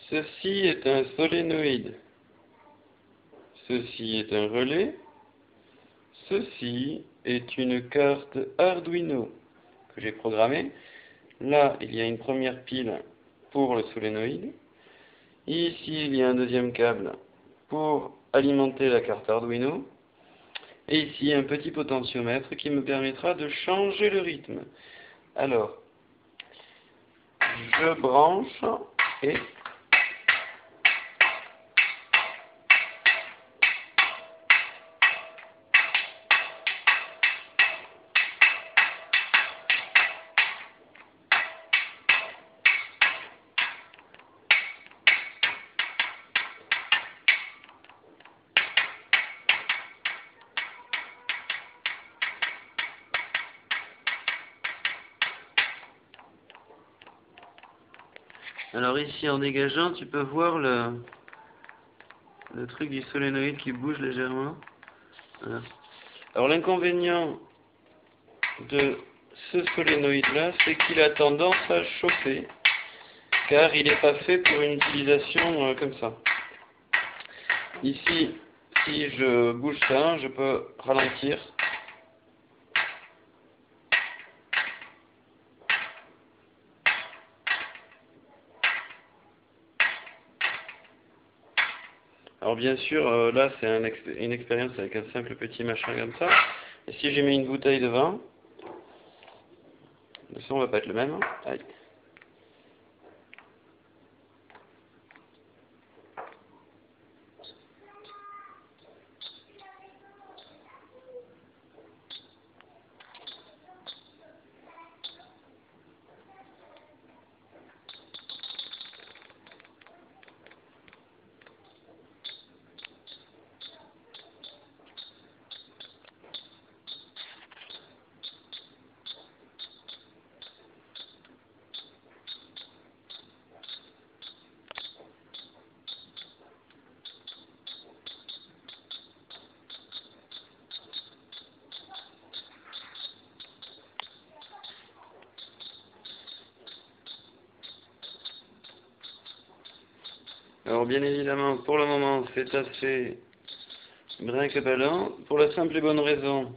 Ceci est un solénoïde. Ceci est un relais. Ceci est une carte Arduino que j'ai programmée. Là, il y a une première pile pour le solénoïde. Ici, il y a un deuxième câble pour alimenter la carte Arduino. Et ici, un petit potentiomètre qui me permettra de changer le rythme. Alors, je branche et alors ici, en dégageant, tu peux voir le truc du solénoïde qui bouge légèrement. Voilà. Alors l'inconvénient de ce solénoïde-là, c'est qu'il a tendance à chauffer, car il n'est pas fait pour une utilisation comme ça. Ici, si je bouge ça, je peux ralentir. Alors bien sûr, là c'est une expérience avec un simple petit machin comme ça. Et si j'ai mis une bouteille de vin, le son va pas être le même. Aïe. Alors bien évidemment, pour le moment, c'est assez brinque-ballant, pour la simple et bonne raison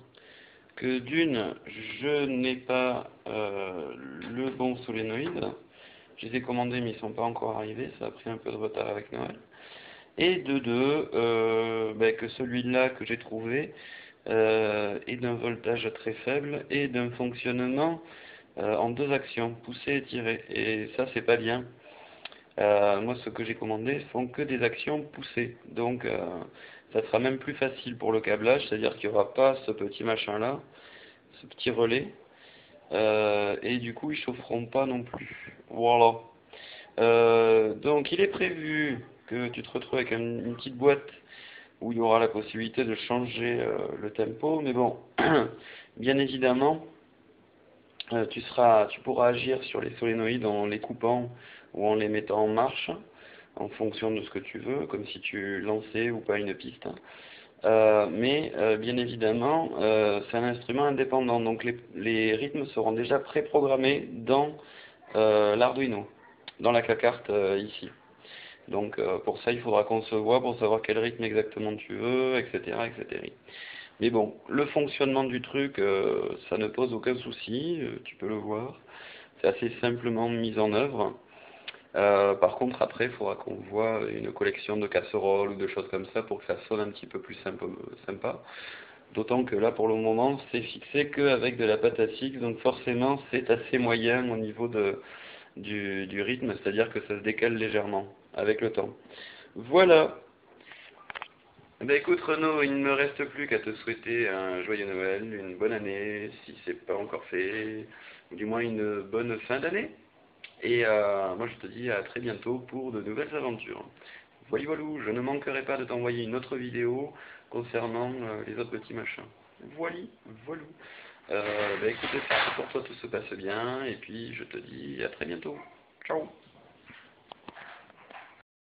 que d'une, je n'ai pas le bon solénoïde. Je les ai commandés mais ils ne sont pas encore arrivés, ça a pris un peu de retard avec Noël. Et de deux, que celui-là que j'ai trouvé est d'un voltage très faible et d'un fonctionnement en deux actions, pousser et tirer. Et ça, c'est pas bien. Moi, ce que j'ai commandé sont que des actions poussées. Donc, ça sera même plus facile pour le câblage, c'est-à-dire qu'il n'y aura pas ce petit machin-là, ce petit relais. Et du coup, ils chaufferont pas non plus. Voilà. Donc, il est prévu que tu te retrouves avec une petite boîte où il y aura la possibilité de changer le tempo. Mais bon, bien évidemment, tu pourras agir sur les solénoïdes en les coupant ou en les mettant en marche, en fonction de ce que tu veux, comme si tu lançais ou pas une piste. Mais bien évidemment, c'est un instrument indépendant, donc les rythmes seront déjà préprogrammés dans l'Arduino, dans la carte ici. Donc pour ça, il faudra qu'on se voit pour savoir quel rythme exactement tu veux, etc., etc. Mais bon, le fonctionnement du truc, ça ne pose aucun souci, tu peux le voir. C'est assez simplement mis en œuvre. Par contre, après, il faudra qu'on voit une collection de casseroles ou de choses comme ça pour que ça sonne un petit peu plus sympa. D'autant que là, pour le moment, c'est fixé qu'avec de la pâte à fixe, donc forcément, c'est assez moyen au niveau du rythme, c'est-à-dire que ça se décale légèrement avec le temps. Voilà. Ben écoute Renaud, il ne me reste plus qu'à te souhaiter un joyeux Noël, une bonne année, si c'est pas encore fait, ou du moins une bonne fin d'année. Et moi je te dis à très bientôt pour de nouvelles aventures. Voilà, voilou, je ne manquerai pas de t'envoyer une autre vidéo concernant les autres petits machins. Voilà, voilou. Ben écoute, j'espère que pour toi tout se passe bien, et puis je te dis à très bientôt. Ciao.